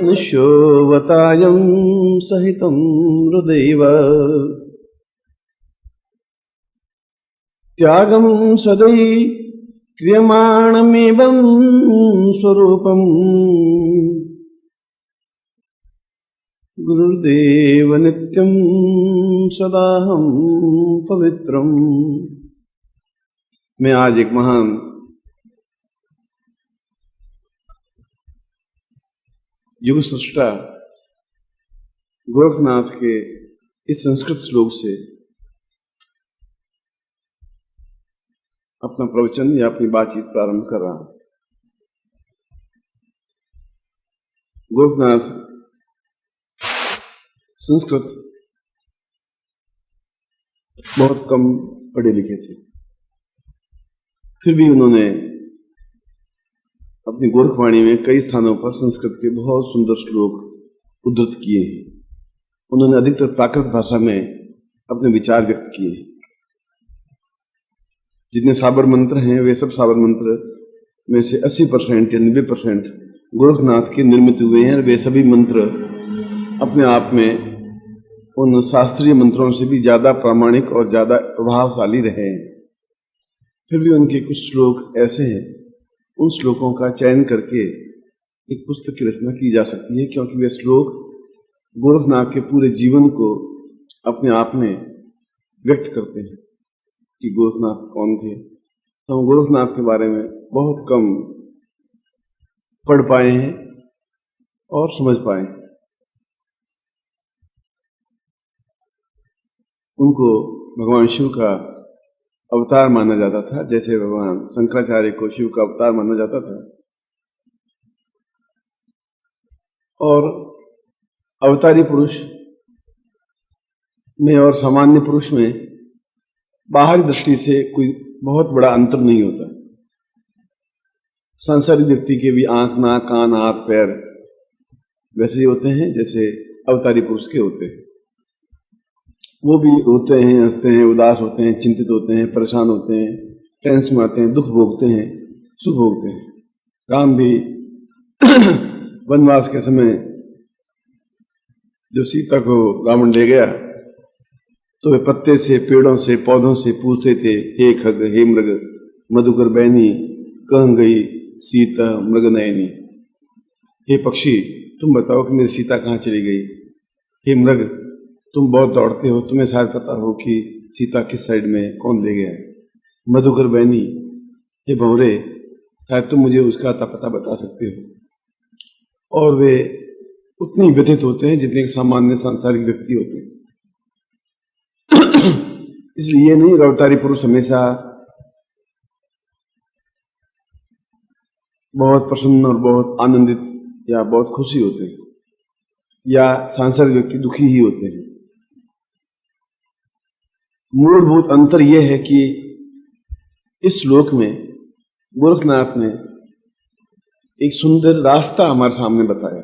निश्योवतायं सहितं हृदैव त्यागं सदै क्रियमाणमेवं स्वरूपम् गुरुर्देव नित्यं सदाहं पवित्रम्। मैं आज एक महान युग सृष्टा गोरखनाथ के इस संस्कृत श्लोक से अपना प्रवचन या अपनी बातचीत प्रारंभ कर रहा हूं। गोरखनाथ संस्कृत बहुत कम पढ़े लिखे थे, फिर भी उन्होंने अपनी गोरखवाणी में कई स्थानों पर संस्कृत के बहुत सुंदर श्लोक उद्धृत किए हैं। उन्होंने अधिकतर प्राकृत भाषा में अपने विचार व्यक्त किए हैं। जितने साबर मंत्र हैं वे सब साबर मंत्र में से 80% या 90% गोरखनाथ के निर्मित हुए हैं, और वे सभी मंत्र अपने आप में उन शास्त्रीय मंत्रों से भी ज्यादा प्रामाणिक और ज्यादा प्रभावशाली रहे हैं। फिर भी उनके कुछ श्लोक ऐसे हैं, उन श्लोकों का चयन करके एक पुस्तक की रचना की जा सकती है, क्योंकि वे श्लोक गोरखनाथ के पूरे जीवन को अपने आप में व्यक्त करते हैं कि गोरखनाथ कौन थे। तो हम गोरखनाथ के बारे में बहुत कम पढ़ पाए हैं और समझ पाए हैं। उनको भगवान शिव का अवतार माना जाता था, जैसे भगवान शंकराचार्य को शिव का अवतार माना जाता था। और अवतारी पुरुष में और सामान्य पुरुष में बाहरी दृष्टि से कोई बहुत बड़ा अंतर नहीं होता। सांसारिक व्यक्ति के भी आंख, नाक, कान, हाथ, पैर वैसे ही होते हैं जैसे अवतारी पुरुष के होते हैं। वो भी रोते हैं, हंसते हैं, उदास होते हैं, चिंतित होते हैं, परेशान होते हैं, टेंस में आते हैं, दुख भोगते हैं, सुख भोगते हैं। राम भी वनवास के समय जो सीता को रावण ले गया तो वे पत्ते से, पेड़ों से, पौधों से पूछते थे, हे खग, हे मृग, मधुकर बैनी, कहाँ गई सीता मृग नयनी। हे पक्षी, तुम बताओ कि मेरी सीता कहाँ चली गई। हे मृग, तुम बहुत दौड़ते हो, तुम्हें शायद पता हो कि सीता किस साइड में कौन ले गया है। मधुकर बैनी, हे भंवरे, शायद तुम मुझे उसका अता पता बता सकते हो। और वे उतनी व्यथित होते हैं जितने सामान्य सांसारिक व्यक्ति होते हैं। इसलिए ये नहीं अवतारी पुरुष हमेशा बहुत प्रसन्न और बहुत आनंदित या बहुत खुशी होते हैं, या सांसारिक व्यक्ति दुखी ही होते हैं। मूलभूत अंतर यह है कि इस श्लोक में गोरखनाथ ने एक सुंदर रास्ता हमारे सामने बताया।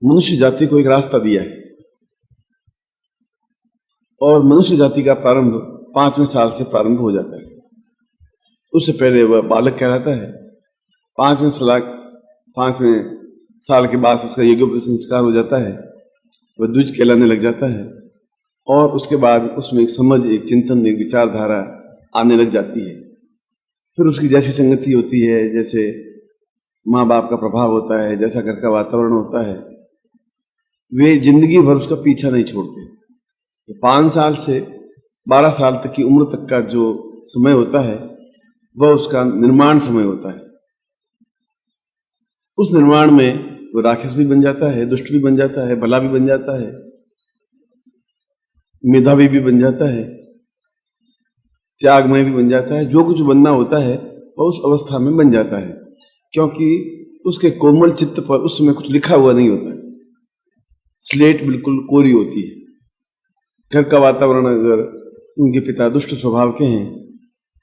मनुष्य जाति को एक रास्ता दिया है, और मनुष्य जाति का प्रारंभ 5वें साल से प्रारंभ हो जाता है। उससे पहले वह बालक कहलाता है। 5वें साल के बाद उसका यज्ञोपवीत संस्कार हो जाता है, वह द्विज कहलाने लग जाता है, और उसके बाद उसमें एक समझ, एक चिंतन, एक विचारधारा आने लग जाती है। फिर उसकी जैसी संगति होती है, जैसे माँ बाप का प्रभाव होता है, जैसा घर का वातावरण होता है, वे जिंदगी भर उसका पीछा नहीं छोड़ते। 5 साल से 12 साल तक की उम्र तक का जो समय होता है वह उसका निर्माण समय होता है। उस निर्माण में वो राक्षस भी बन जाता है, दुष्ट भी बन जाता है, भला भी बन जाता है, मेधावी भी बन जाता है, त्यागमय भी बन जाता है। जो कुछ बनना होता है वह उस अवस्था में बन जाता है, क्योंकि उसके कोमल चित्त पर उस समय कुछ लिखा हुआ नहीं होता है। स्लेट बिल्कुल कोरी होती है। घर का वातावरण अगर उनके पिता दुष्ट स्वभाव के हैं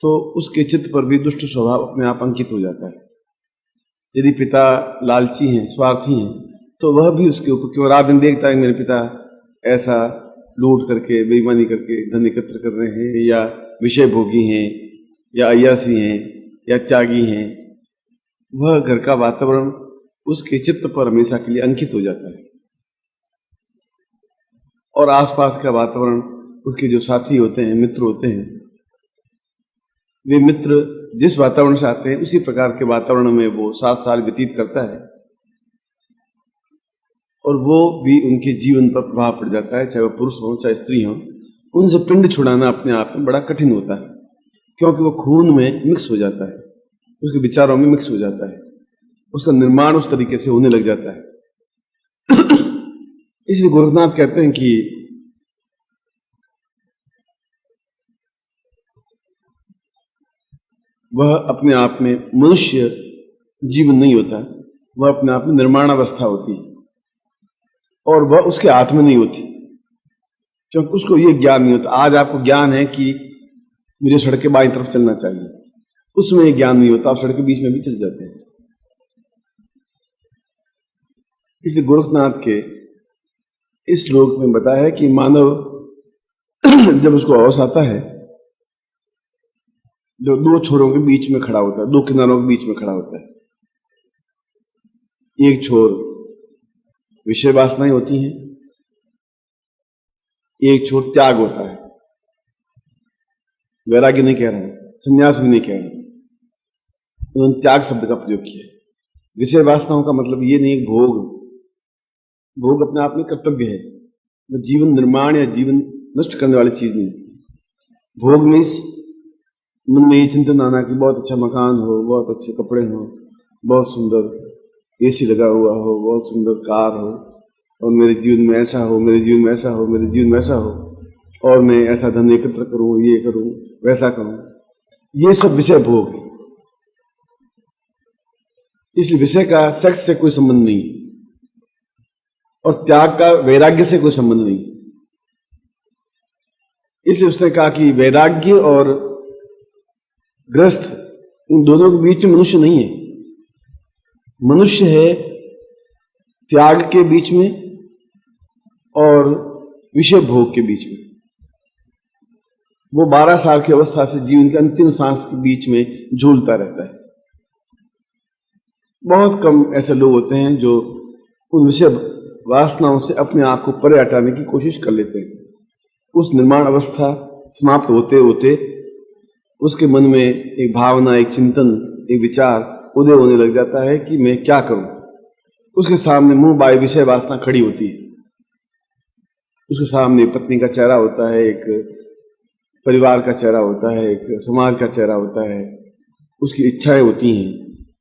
तो उसके चित्त पर भी दुष्ट स्वभाव अपने आप अंकित हो जाता है। यदि पिता लालची हैं, स्वार्थी हैं, तो वह भी उसके ऊपर, क्यों रात दिन देखता है मेरे पिता ऐसा लूट करके, बेईमानी करके धन एकत्र कर रहे हैं, या विषय भोगी हैं, या अय्यासी हैं, या त्यागी हैं, वह घर का वातावरण उसके चित्त पर हमेशा के लिए अंकित हो जाता है। और आसपास का वातावरण, उसके जो साथी होते हैं, मित्र होते हैं, वे मित्र जिस वातावरण से आते हैं उसी प्रकार के वातावरण में वो 7 साल व्यतीत करता है और वो भी उनके जीवन पर प्रभाव पड़ जाता है, चाहे वो पुरुष हो चाहे स्त्री हो। उनसे पिंड छुड़ाना अपने आप में बड़ा कठिन होता है, क्योंकि वो खून में मिक्स हो जाता है, उसके विचारों में मिक्स हो जाता है, उसका निर्माण उस तरीके से होने लग जाता है। इसलिए गोरखनाथ कहते हैं कि वह अपने आप में मनुष्य जीवन नहीं होता, वह अपने आप में निर्माण अवस्था होती है और वह उसके हाथ में नहीं होती, क्योंकि उसको ये ज्ञान नहीं होता। आज आपको ज्ञान है कि मुझे सड़क के बाईं तरफ चलना चाहिए, उसमें ये ज्ञान नहीं होता, आप सड़क के बीच में भी चल जाते हैं। इसलिए गोरखनाथ के इस श्लोक में बताया है कि मानव जब उसको होश आता है, जो 2 छोरों के बीच में खड़ा होता है, 2 किनारों के बीच में खड़ा होता है। एक छोर विषय वासनाएं होती हैं, एक छोर त्याग होता है। वैराग्य नहीं कह रहा है, संन्यास भी नहीं कह रहा है, उन्होंने त्याग शब्द का प्रयोग किया है। विषय वासनाओं का मतलब ये नहीं भोग अपने आप में कर्तव्य है, जीवन निर्माण या जीवन नष्ट करने वाली चीज नहीं। भोग में इस मन में ये चिंतन आना कि बहुत अच्छा मकान हो, बहुत अच्छे कपड़े हो, बहुत सुंदर एसी लगा हुआ हो, बहुत सुंदर कार हो, और मेरे जीवन में ऐसा हो, मेरे जीवन में ऐसा हो, मेरे जीवन में ऐसा हो, और मैं ऐसा धन एकत्र करूं, ये करूं, वैसा करूं, ये सब विषय भोग है। इसलिए विषय का सेक्स से कोई संबंध नहीं है और त्याग का वैराग्य से कोई संबंध नहीं। इसलिए उसने कहा कि वैराग्य और ग्रस्त इन दोनों के बीच में मनुष्य नहीं है, मनुष्य है त्याग के बीच में और विषय भोग के बीच में। वो 12 साल की अवस्था से जीवन के अंतिम सांस के बीच में झूलता रहता है। बहुत कम ऐसे लोग होते हैं जो उन विषय वासनाओं से अपने आप को परे हटाने की कोशिश कर लेते हैं। उस निर्माण अवस्था समाप्त होते होते उसके मन में एक भावना, एक चिंतन, एक विचार उदय होने लग जाता है कि मैं क्या करूं। उसके सामने मुंह बाई विषय वासना खड़ी होती है, उसके सामने पत्नी का चेहरा होता है, एक परिवार का चेहरा होता है, एक समाज का चेहरा होता है, उसकी इच्छाएं होती हैं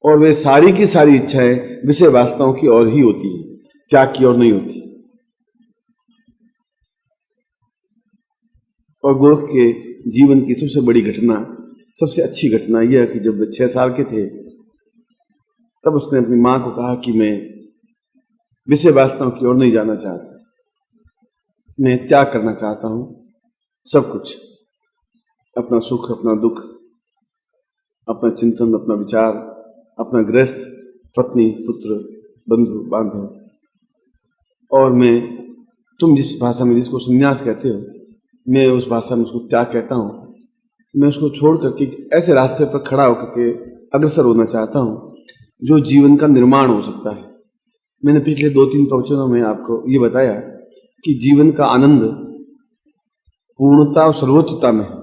और वे सारी की सारी इच्छाएं विषय वासनाओं की ओर ही होती हैं, त्याग की ओर नहीं होती। और गोरख के जीवन की सबसे बड़ी घटना, सबसे अच्छी घटना यह है कि जब वे 6 साल के थे तब उसने अपनी मां को कहा कि मैं विषय वासनाओं की ओर नहीं जाना चाहता, मैं त्याग करना चाहता हूं सब कुछ, अपना सुख, अपना दुख, अपना चिंतन, अपना विचार, अपना गृहस्थ, पत्नी, पुत्र, बंधु बांधव, और मैं तुम जिस भाषा में जिसको संन्यास कहते हो, मैं उस भाषा में उसको त्याग कहता हूं। मैं उसको छोड़ करके ऐसे रास्ते पर खड़ा होकर के अग्रसर होना चाहता हूं जो जीवन का निर्माण हो सकता है। मैंने पिछले 2-3 प्रवचनों में आपको ये बताया कि जीवन का आनंद पूर्णता और सर्वोच्चता में है,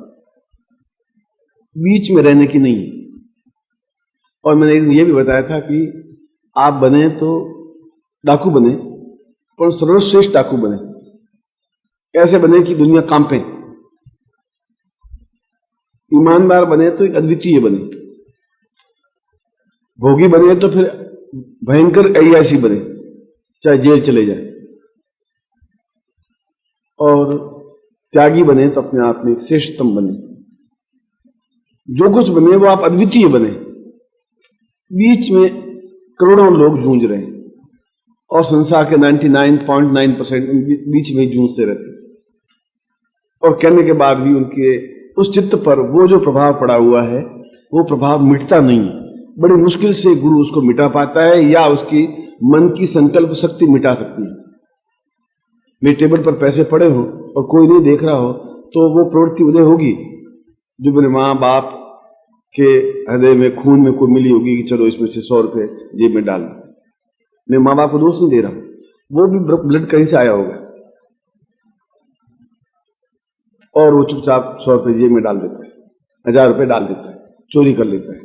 बीच में रहने की नहीं है। और मैंने एक दिन ये भी बताया था कि आप बने तो डाकू बने, पर सर्वश्रेष्ठ डाकू बने, ऐसे बने कि दुनिया कांपे। ईमानदार बने तो एक अद्वितीय बने, भोगी बने तो फिर भयंकर अय्याशी बने, चाहे जेल चले जाए, और त्यागी बने तो अपने आप में एक श्रेष्ठतम बने। जो कुछ बने वो आप अद्वितीय बने। बीच में करोड़ों लोग जूझ रहे हैं और संसार के 99.9% बीच में जूझते रहते हैं, और कहने के बाद भी उनके उस चित्त पर वो जो प्रभाव पड़ा हुआ है वो प्रभाव मिटता नहीं है। बड़ी मुश्किल से गुरु उसको मिटा पाता है या उसकी मन की संकल्प शक्ति मिटा सकती है। मेरे टेबल पर पैसे पड़े हो और कोई नहीं देख रहा हो तो वो प्रवृत्ति उदय होगी जो मेरे माँ बाप के हृदय में, खून में कोई मिली होगी कि चलो इसमें से 100 रुपए जेब में डाल। मैं माँ बाप को दोष नहीं दे रहा हूं, वो भी ब्लड कहीं से आया होगा और वो चुपचाप 100 रुपये जेब में डाल देता है, 1000 रुपये डाल देता है, चोरी कर लेता है।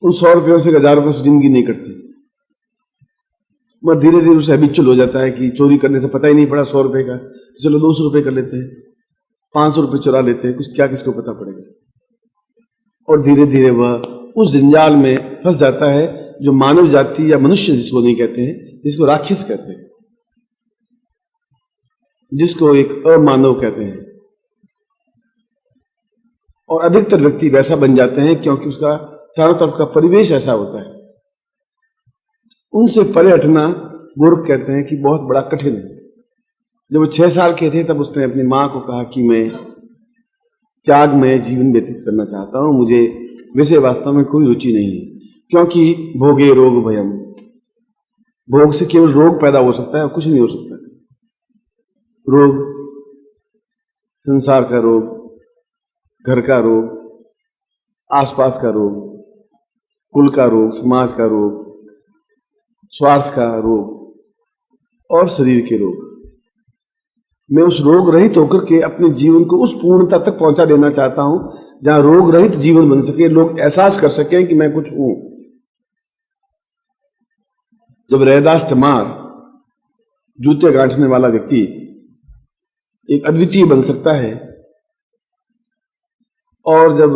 उन 100 रुपयों से 1000 रुपये से जिंदगी नहीं कटती, मगर धीरे धीरे उसे हैबिचुअल हो जाता है कि चोरी करने से पता ही नहीं पड़ा 100 रुपये का, तो चलो 200 रुपये कर लेते हैं, 500 रुपये चुरा लेते हैं, कुछ क्या किसको पता पड़ेगा। और धीरे धीरे वह उस जंजाल में फंस जाता है जो मानव जाति या मनुष्य जिसको नहीं कहते हैं, जिसको राक्षस कहते हैं, जिसको एक अमानव कहते हैं। और अधिकतर व्यक्ति वैसा बन जाते हैं क्योंकि उसका चारों तरफ का परिवेश ऐसा होता है। उनसे परे हटना मूर्ख कहते हैं कि बहुत बड़ा कठिन है। जब वो 6 साल के थे तब उसने अपनी मां को कहा कि मैं त्यागमय जीवन व्यतीत करना चाहता हूं, मुझे वैसे वास्तव में कोई रुचि नहीं है, क्योंकि भोगे रोग भयम, भोग से केवल रोग पैदा हो सकता है और कुछ नहीं हो सकता। रोग, संसार का रोग, घर का रोग, आसपास का रोग, कुल का रोग, समाज का रोग, स्वार्थ का रोग और शरीर के रोग। मैं उस रोग रहित होकर के अपने जीवन को उस पूर्णता तक पहुंचा देना चाहता हूं जहां रोग रहित जीवन बन सके, लोग एहसास कर सकें कि मैं कुछ हूं। जब रैदास चमार, जूते गांठने वाला व्यक्ति, एक अद्वितीय बन सकता है, और जब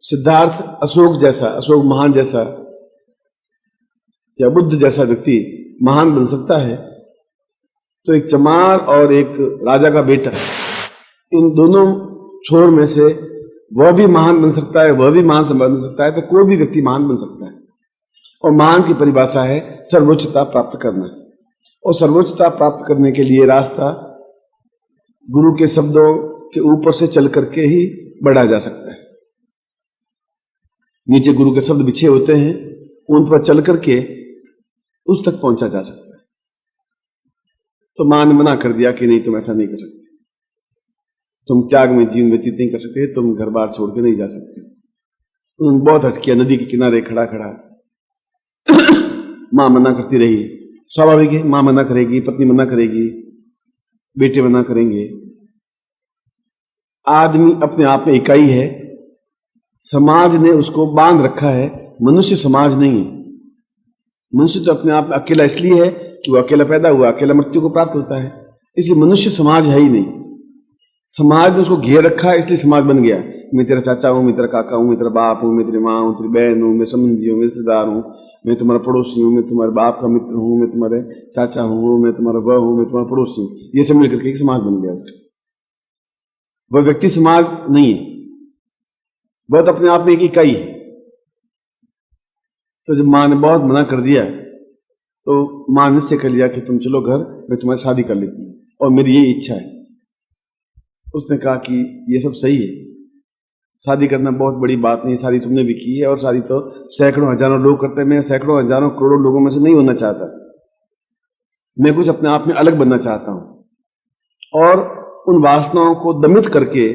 सिद्धार्थ अशोक महान जैसा या बुद्ध जैसा व्यक्ति महान बन सकता है, तो एक चमार और एक राजा का बेटा, इन दोनों छोर में से वह भी महान बन सकता है, वह भी महान बन सकता है, तो कोई भी व्यक्ति महान बन सकता है। और महान की परिभाषा है सर्वोच्चता प्राप्त करना, और सर्वोच्चता प्राप्त करने के लिए रास्ता गुरु के शब्दों के ऊपर से चल करके ही बढ़ा जा सकता है। नीचे गुरु के शब्द बिछे होते हैं, उन पर चल करके उस तक पहुंचा जा सकता है। तो मां ने मना कर दिया कि नहीं, तुम ऐसा नहीं कर सकते, तुम त्याग में जीवन व्यतीत नहीं कर सकते, तुम घर बार छोड़ के नहीं जा सकते। उन्होंने बहुत हट किया, नदी के किनारे खड़ा खड़ा मां मना करती रही। स्वाभाविक है, मां मना करेगी, पत्नी मना करेगी, बेटे मना करेंगे। आदमी अपने आप में इकाई है, समाज ने उसको बांध रखा है, मनुष्य समाज नहीं है। मनुष्य तो अपने आप में अकेला इसलिए है कि वो अकेला पैदा हुआ, अकेला मृत्यु को प्राप्त होता है, इसलिए मनुष्य समाज है ही नहीं। समाज ने उसको घेर रखा है, इसलिए समाज बन गया। मैं तेरा चाचा हूं, मैं तेरा काका हूं, मैं तेरा बाप हूं, मैं तेरी मां हूं, तेरी बहन हूं, मैं संबंधी हूं, मैं रिश्तेदार हूं, मैं तुम्हारा पड़ोसी हूं, मैं तुम्हारे बाप का मित्र हूं, मैं तुम्हारे चाचा हूं, मैं तुम्हारा वह हूं, मैं तुम्हारा पड़ोसी हूं। ये सब मिलकर के एक समाज बन गया उसका। वह व्यक्ति समाज नहीं है, बहुत अपने आप में एक इकाई है। तो जब मां ने बहुत मना कर दिया तो मां ने निश्चय कर लिया कि तुम चलो घर, मैं तुम्हारी शादी कर लेती हूं और मेरी ये इच्छा है। उसने कहा कि ये सब सही है, शादी करना बहुत बड़ी बात नहीं, शादी तुमने भी की है और शादी तो सैकड़ों हजारों लोग करते हैं, मैं सैकड़ों हजारों करोड़ों लोगों में से नहीं होना चाहता। मैं कुछ अपने आप में अलग बनना चाहता हूं और उन वासनाओं को दमित करके,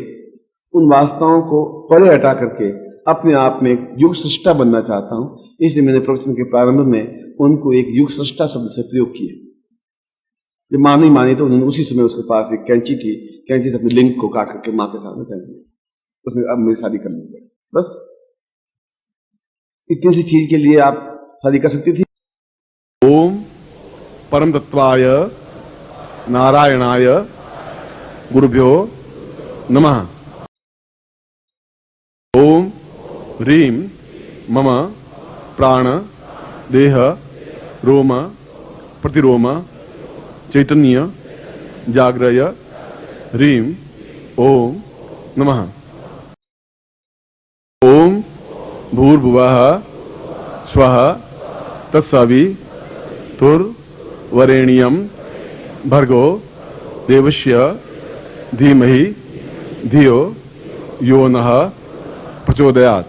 उन वासनाओं को परे हटा करके अपने आप में एक युग सृष्टा बनना चाहता हूं। इसलिए मैंने प्रवचन के प्रारंभ में उनको एक युग सृष्टा शब्द से प्रयोग किया। जब मां नहीं मानी तो उन्होंने उसी समय उसके पास एक कैंची थी, कैंची से अपने लिंग को काट करके मां के सामने फेंक दिया। उसने अब मेरी शादी कर ली। बस इतनी सी चीज के लिए आप शादी कर सकती थी। ओम परम तत्वाय नारायणाय गुरुभ्यो नमः। ओम ह्रीं मम प्राण देह रोम प्रतिरोम चैतन्य जाग्रय ह्रीं ओम नमः। ओम भूर्भुवः स्वः तत्सवितुर्वरेण्यं भर्गो देवस्य धीमहि धियो यो नः प्रचोदयात्।